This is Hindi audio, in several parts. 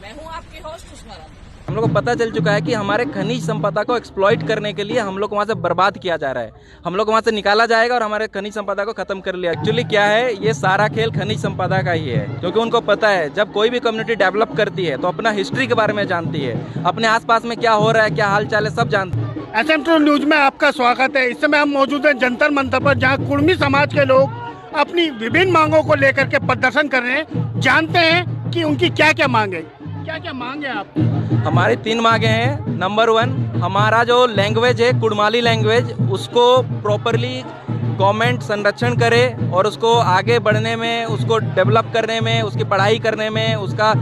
मैं हूँ आपकी होस्ट सुषमा रानी। हम लोग को पता चल चुका है कि हमारे खनिज संपदा को एक्सप्लॉइट करने के लिए हम लोग को वहाँ से बर्बाद किया जा रहा है। हम लोग को वहाँ से निकाला जाएगा और हमारे खनिज संपदा को खत्म कर लिया। एक्चुअली क्या है, ये सारा खेल खनिज संपदा का ही है, क्योंकि उनको पता है जब कोई भी कम्युनिटी डेवलप करती है तो अपना हिस्ट्री के बारे में जानती है, अपने आसपास में क्या हो रहा है, क्या हाल चाल है, सब जानती है। SM2 न्यूज में आपका स्वागत है। इस समय हम मौजूद हैं जंतर मंतर पर, जहां कुर्मी समाज के लोग अपनी विभिन्न मांगों को लेकर के प्रदर्शन कर रहे हैं। जानते हैं कि उनकी क्या क्या मांग है। क्या क्या मांग है आपकी? हमारी 3 मांगे हैं। नंबर 1, हमारा जो लैंग्वेज है कुड़माली लैंग्वेज, उसको प्रॉपरली गवर्नमेंट संरक्षण करे और उसको आगे बढ़ने में, उसको डेवलप करने में, उसकी पढ़ाई करने में, उसका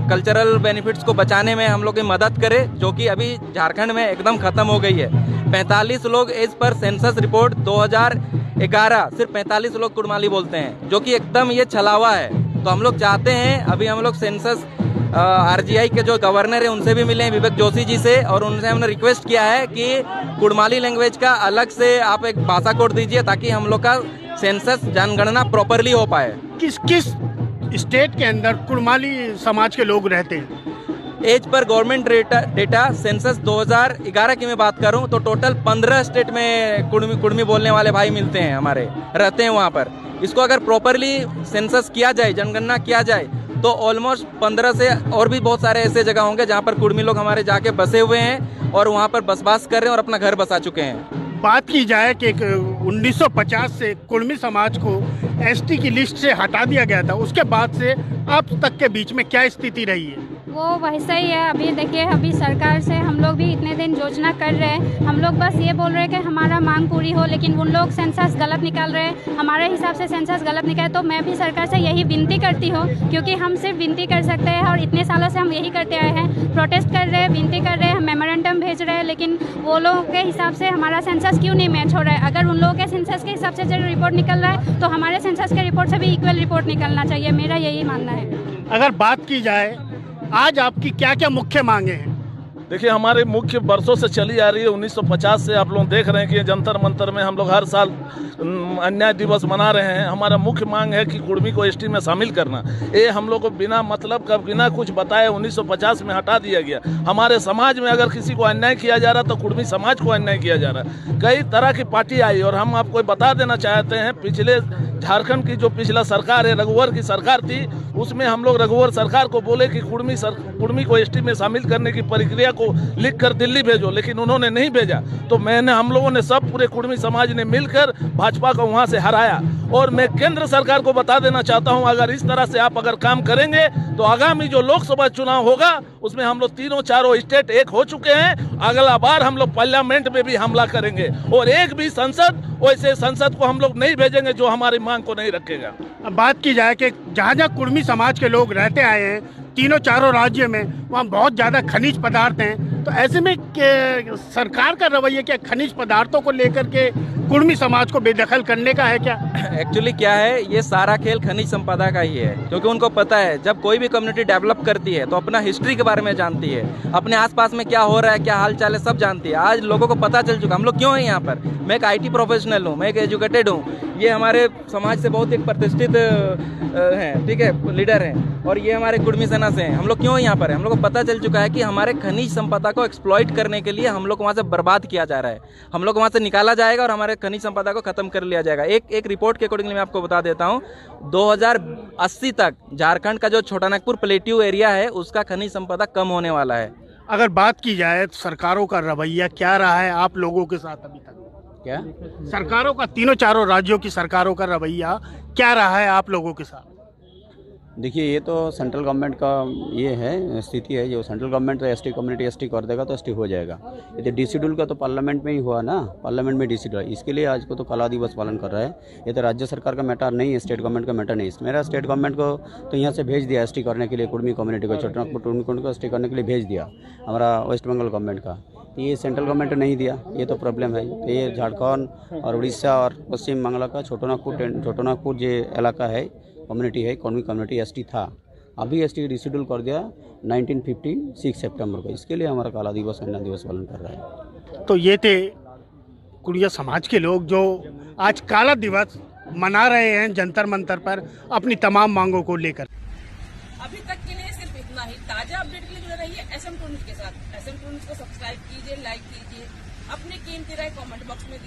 कल्चरल बेनिफिट्स को बचाने में हम लोग की मदद करे, जो कि अभी झारखंड में एकदम खत्म हो गई है। 45 लोग एज पर सेंसस रिपोर्ट 2011 सिर्फ 45 लोग कुड़माली बोलते हैं, जो कि एकदम ये छलावा है। तो हम लोग चाहते हैं, अभी हम लोग सेंसस RGI के जो गवर्नर है उनसे भी मिले हैं, विवेक जोशी जी से, और उनसे हमने रिक्वेस्ट किया है कि कुड़माली लैंग्वेज का अलग से आप एक भाषा कोड दीजिए, ताकि हम लोग का सेंसस जनगणना प्रॉपरली हो पाए। किस किस स्टेट के अंदर कुड़माली समाज के लोग रहते हैं? As per government data census 2011 की मैं बात करूं तो टोटल 15 स्टेट में कुड़मी बोलने वाले भाई मिलते हैं, हमारे रहते हैं वहां पर। इसको अगर प्रॉपरली सेंसस किया जाए, जनगणना किया जाए, तो ऑलमोस्ट 15 से और भी बहुत सारे ऐसे जगह होंगे जहां पर कुड़मी लोग हमारे जाके बसे हुए हैं और वहां पर बसवास कर रहे हैं और अपना घर बसा चुके हैं। बात की जाए कि 1950 से कुड़मी समाज को ST की लिस्ट से हटा दिया गया था, उसके बाद से अब तक के बीच में क्या स्थिति रही है? वो वैसा ही है। अभी देखिए, अभी सरकार से हम लोग भी इतने दिन योजना कर रहे हैं, हम लोग बस ये बोल रहे हैं कि हमारा मांग पूरी हो, लेकिन उन लोग सेंसस गलत निकाल रहे हैं, हमारे हिसाब से सेंसस गलत निकाले। तो मैं भी सरकार से यही विनती करती हूँ, क्योंकि हम सिर्फ विनती कर सकते हैं और इतने सालों से हम यही करते आए हैं, प्रोटेस्ट कर रहे हैं, विनती कर रहे हैं, मेमोरेंडम भेज रहे हैं, लेकिन वो लोगों के हिसाब से हमारा सेंसस क्यों नहीं मैच हो रहा है? अगर उन लोगों के सेंसस के हिसाब से जो रिपोर्ट निकल रहा है तो हमारे सेंसस के रिपोर्ट से भी इक्वल रिपोर्ट निकलना चाहिए, मेरा यही मानना है। अगर बात की जाए, आज आपकी क्या क्या मुख्य मांगे हैं? देखिए, हमारे मुख्य वर्षों से चली आ रही है। 1950 से आप लोग देख रहे हैं कि जंतर मंतर में हम लोग हर साल अन्याय दिवस मना रहे हैं। हमारा मुख्य मांग है कि कुड़मी को ST में शामिल करना। ये हम लोग को बिना मतलब का, बिना कुछ बताए 1950 में हटा दिया गया। हमारे समाज में अगर किसी को अन्याय किया जा रहा तो कुड़मी समाज को अन्याय किया जा रहा है। कई तरह की पार्टी आई और हम आपको बता देना चाहते हैं, पिछले झारखंड की जो पिछला सरकार है, रघुवर की सरकार थी, उसमें हम लोग रघुवर सरकार को बोले कि कुड़मी को ST में शामिल करने की प्रक्रिया को लिख कर दिल्ली भेजो, लेकिन उन्होंने नहीं भेजा। तो हम लोगों ने सब पूरे कुड़मी समाज ने मिलकर भाजपा को वहां से हराया। और मैं केंद्र सरकार को बता देना चाहता हूं, अगर इस तरह से आप अगर काम करेंगे तो आगामी जो लोकसभा चुनाव होगा उसमें हम लोग तीनों चारों स्टेट एक हो चुके हैं। अगला बार हम लोग पार्लियामेंट में भी हमला करेंगे और एक भी वैसे संसद को हम लोग नहीं भेजेंगे जो हमारी मांग को नहीं रखेगा। अब बात की जाए कि जहाँ जहाँ कुड़मी समाज के लोग रहते आए हैं, तीनों चारों राज्य में, वहाँ बहुत ज़्यादा खनिज पदार्थ हैं। तो ऐसे में सरकार का रवैया क्या खनिज पदार्थों को लेकर के कुड़मी समाज को बेदखल करने का है क्या? एक्चुअली क्या है, ये सारा खेल खनिज संपदा का ही है, क्योंकि उनको पता है जब कोई भी कम्युनिटी डेवलप करती है तो अपना हिस्ट्री के बारे में जानती है, अपने आसपास में क्या हो रहा है, क्या हाल चाल है, सब जानती है। आज लोगों को पता चल चुका हम लोग क्यों हैं यहाँ पर। मैं एक IT प्रोफेशनल हूँ, मैं एक एजुकेटेड हूँ, ये हमारे समाज से बहुत एक प्रतिष्ठित हैं, ठीक है, लीडर हैं, और ये हमारे कुड़मी सेना से हैं। हम लोग क्यों यहाँ पर हैं? हम लोग को पता चल चुका है कि हमारे खनिज संपदा को एक्सप्लॉइट करने के लिए हम लोग वहाँ से बर्बाद किया जा रहा है, हम लोग वहाँ से निकाला जाएगा और हमारे खनिज संपदा को खत्म कर लिया जाएगा। एक रिपोर्ट के अकॉर्डिंगली मैं आपको बता देता हूँ, 2080 तक झारखंड का जो छोटानागपुर प्लेट्यू एरिया है उसका खनिज संपदा कम होने वाला है। अगर बात की जाए तो सरकारों का रवैया क्या रहा है आप लोगों के साथ अभी तक? क्या सरकारों का, तीनों चारों राज्यों की सरकारों का रवैया क्या रहा है आप लोगों के साथ? देखिए, ये तो सेंट्रल गवर्नमेंट का ये है स्थिति है। जो सेंट्रल गवर्नमेंट तो ST कम्युनिटी ST कर देगा तो ST हो जाएगा। ये तो डिसीड्यूल का तो पार्लियामेंट में ही हुआ ना, पार्लियामेंट में डिसीड्यूल, इसके लिए आज को तो कला दिवस पालन कर रहा है। ये तो राज्य सरकार का मैटर नहीं है, स्टेट गवर्नमेंट का मैटर नहीं है। मेरा स्टेट गवर्नमेंट को तो यहाँ से भेज दिया ST करने के लिए, कुड़मी कम्युनिटी को, छोटानागपुर को ST करने के लिए भेज दिया हमारा वेस्ट बंगाल गवर्नमेंट का। ये सेंट्रल गवर्नमेंट ने नहीं दिया, ये तो प्रॉब्लम है। तो ये झारखंड और उड़ीसा और पश्चिम बंगाल का छोटानागपुर जो इलाका है, कम्युनिटी है, कुड़मी कम्युनिटी ST था, अभी ST रिशेड्यूल कर दिया 1956 सितंबर को। इसके लिए हमारा काला दिवस अन्ना दिवस पालन कर रहा है। तो ये थे कुड़िया समाज के लोग जो आज काला दिवस मना रहे हैं जंतर मंतर पर अपनी तमाम मांगों को लेकर। अभी तक के लिए सिर्फ इतना ही। ताजा अपडेट के लिए जुड़े रहिए SM2 न्यूज के साथ। SM2 न्यूज को सब्सक्राइब कीजिए, लाइक कीजिए, अपनी कीमती राय कमेंट बॉक्स में दीजिए।